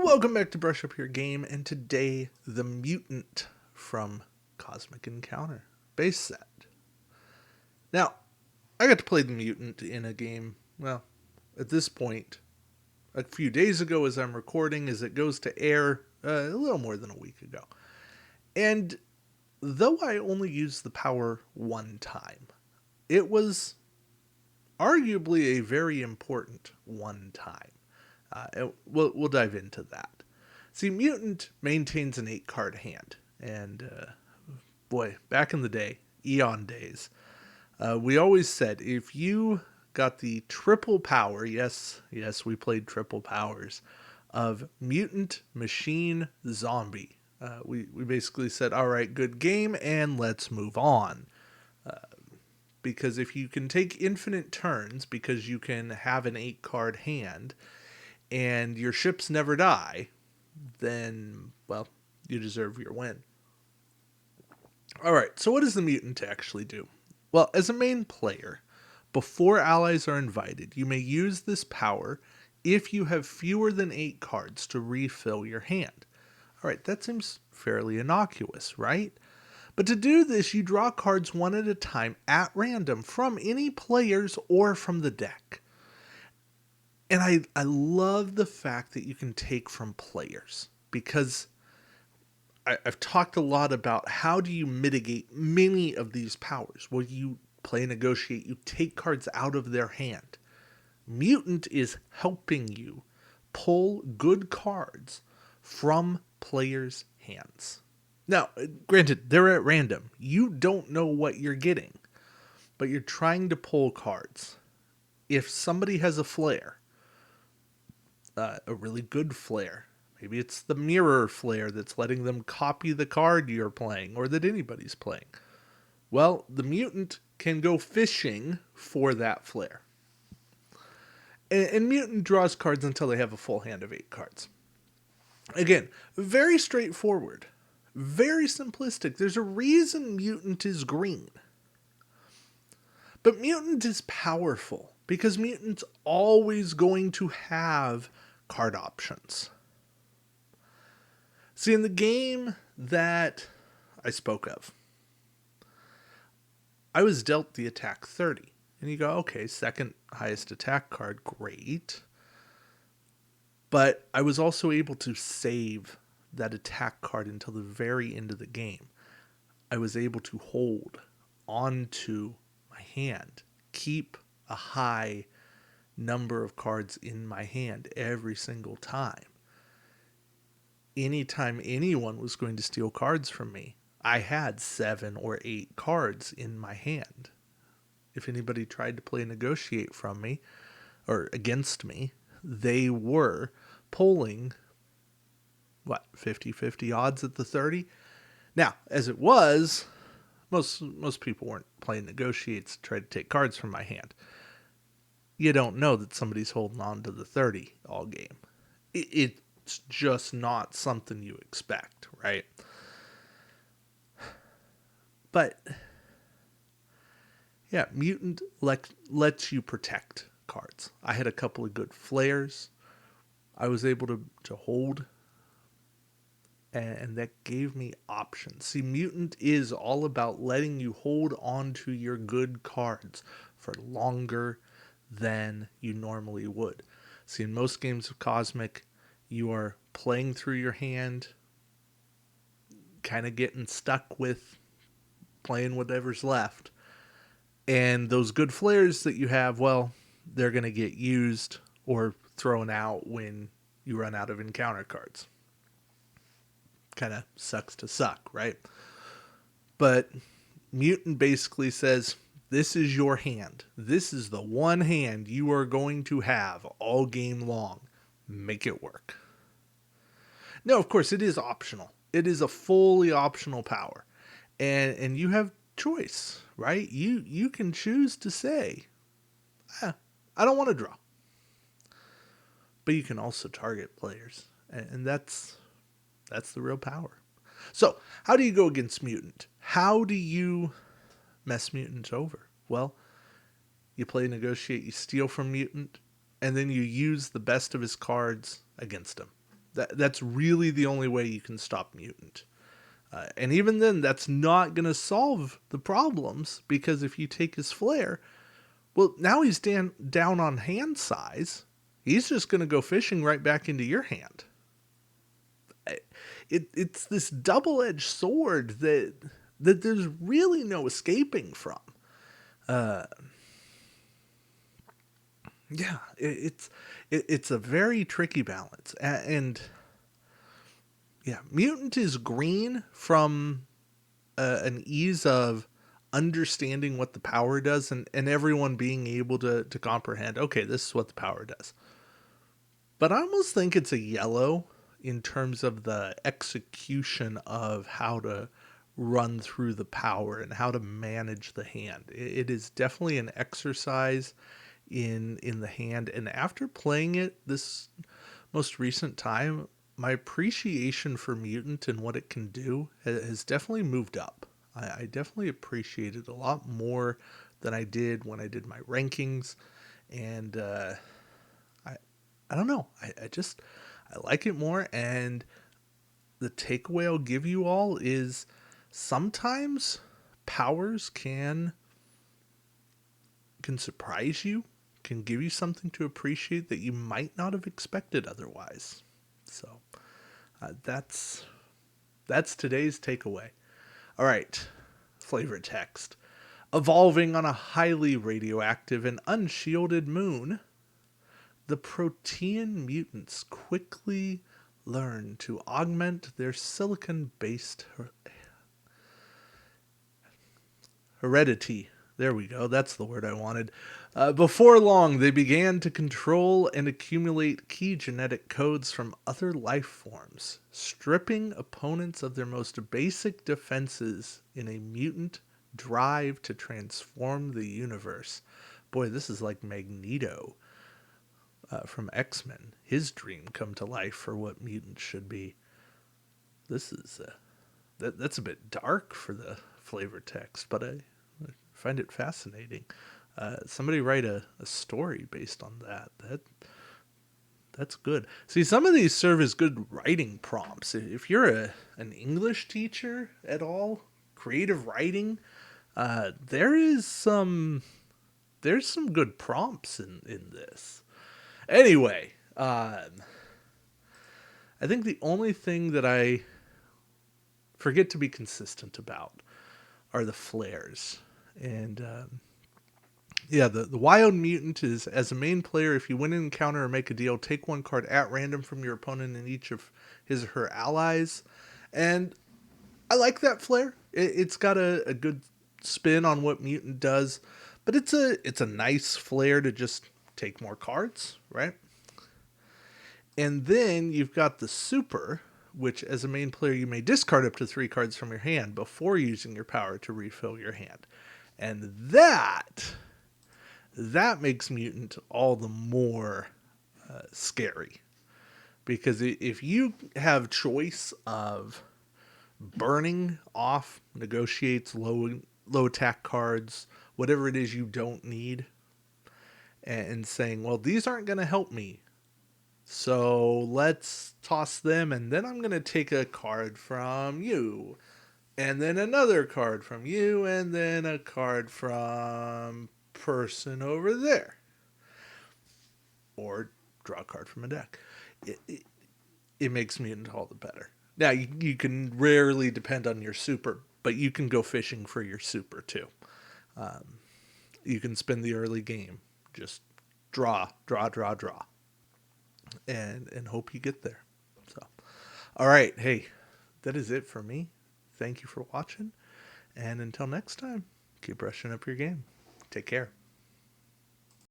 Welcome back to Brush Up Your Game, and today, the Mutant from Cosmic Encounter base set. Now, I got to play the Mutant in a game, well, at this point, a few days ago as I'm recording, as it goes to air a little more than a week ago. And though I only used the power one time, it was arguably a very important one time. We'll dive into that. See, Mutant maintains an 8-card hand, and boy, back in the day, Eon days, we always said if you got the triple power, yes, we played triple powers, of Mutant, Machine, Zombie, we basically said, all right, good game, and let's move on. Because if you can take infinite turns, because you can have an 8-card hand, and your ships never die, then, well, you deserve your win. Alright, so what does the Mutant actually do? Well, as a main player, before allies are invited, you may use this power if you have fewer than 8 cards to refill your hand. Alright, that seems fairly innocuous, right? But to do this, you draw cards one at a time at random from any players or from the deck. And I love the fact that you can take from players, because I've talked a lot about how do you mitigate many of these powers. Well, you play negotiate, you take cards out of their hand. Mutant is helping you pull good cards from players' hands. Now, granted, they're at random. You don't know what you're getting, but you're trying to pull cards. If somebody has a flare, a really good flare, maybe it's the mirror flare that's letting them copy the card you're playing or that anybody's playing. Well, the Mutant can go fishing for that flare. And Mutant draws cards until they have a full hand of 8 cards. Again, very straightforward. Very simplistic. There's a reason Mutant is green. But Mutant is powerful because Mutant's always going to have card options. See, in the game that I spoke of, I was dealt the attack 30. And you go, okay, second highest attack card, great. But I was also able to save that attack card until the very end of the game. I was able to hold onto my hand, keep a high number of cards in my hand every single time. Anytime anyone was going to steal cards from me, I had 7 or 8 cards in my hand. If anybody tried to play negotiate from me or against me, they were pulling 50-50 odds at the 30. Now, as it was, most people weren't playing negotiates to try to take cards from my hand. You don't know that somebody's holding on to the 30 all game. It's just not something you expect, right? But yeah, Mutant lets you protect cards. I had a couple of good flares I was able to hold, and that gave me options. See, Mutant is all about letting you hold on to your good cards for longer than you normally would. See, in most games of Cosmic, you are playing through your hand, kind of getting stuck with playing whatever's left. And those good flares that you have, well, they're going to get used or thrown out when you run out of encounter cards. Kind of sucks to suck, right? But Mutant basically says, this is your hand. This is the one hand you are going to have all game long. Make it work. Now, of course, it is optional. It is a fully optional power. And you have choice, right? You can choose to say, I don't want to draw. But you can also target players. And that's the real power. So, how do you go against Mutant? How do you mess Mutant over? Well, you play negotiate, you steal from Mutant, and then you use the best of his cards against him. That's really the only way you can stop Mutant. And even then, that's not going to solve the problems, because if you take his flare, well, now he's down on hand size. He's just going to go fishing right back into your hand. It's this double-edged sword that there's really no escaping from. Uh, yeah, it's a very tricky balance, and yeah, Mutant is green from an ease of understanding what the power does, and everyone being able to comprehend, okay, this is what the power does. But I almost think it's a yellow in terms of the execution of how to run through the power and how to manage the hand. It is definitely an exercise in the hand. And after playing it this most recent time, my appreciation for Mutant and what it can do has definitely moved up. I definitely appreciate it a lot more than I did when I did my rankings. And I I don't know. I like it more. And the takeaway I'll give you all is sometimes powers can surprise you, can give you something to appreciate that you might not have expected otherwise. So that's today's takeaway. All right, flavor text. Evolving on a highly radioactive and unshielded moon, the protean mutants quickly learn to augment their silicon-based heredity. There we go. That's the word I wanted. Before long, they began to control and accumulate key genetic codes from other life forms, stripping opponents of their most basic defenses in a mutant drive to transform the universe. Boy, this is like Magneto from X-Men. His dream come to life for what mutants should be. This is that's a bit dark for the flavor text, but I find it fascinating. Somebody write a story based on that. That's good. See, some of these serve as good writing prompts. If you're an English teacher at all, creative writing, there's some good prompts in this. Anyway, I think the only thing that I forget to be consistent about are the flares. And yeah, the Wild Mutant is, as a main player, if you win an encounter or make a deal, take one card at random from your opponent and each of his or her allies. And I like that flare. It's got a good spin on what Mutant does, but it's a nice flare to just take more cards, right? And then you've got the Super, which as a main player you may discard up to 3 cards from your hand before using your power to refill your hand. And that makes Mutant all the more scary. Because if you have choice of burning off negotiates, low attack cards, whatever it is you don't need, and saying, well, these aren't going to help me, so let's toss them, and then I'm going to take a card from you, and then another card from you, and then a card from person over there. Or draw a card from a deck. It makes Mutant all the better. Now, you can rarely depend on your Super, but you can go fishing for your Super, too. You can spend the early game. Just draw, and hope you get there. So, all right. Hey, that is it for me. Thank you for watching. And until next time, keep brushing up your game. Take care.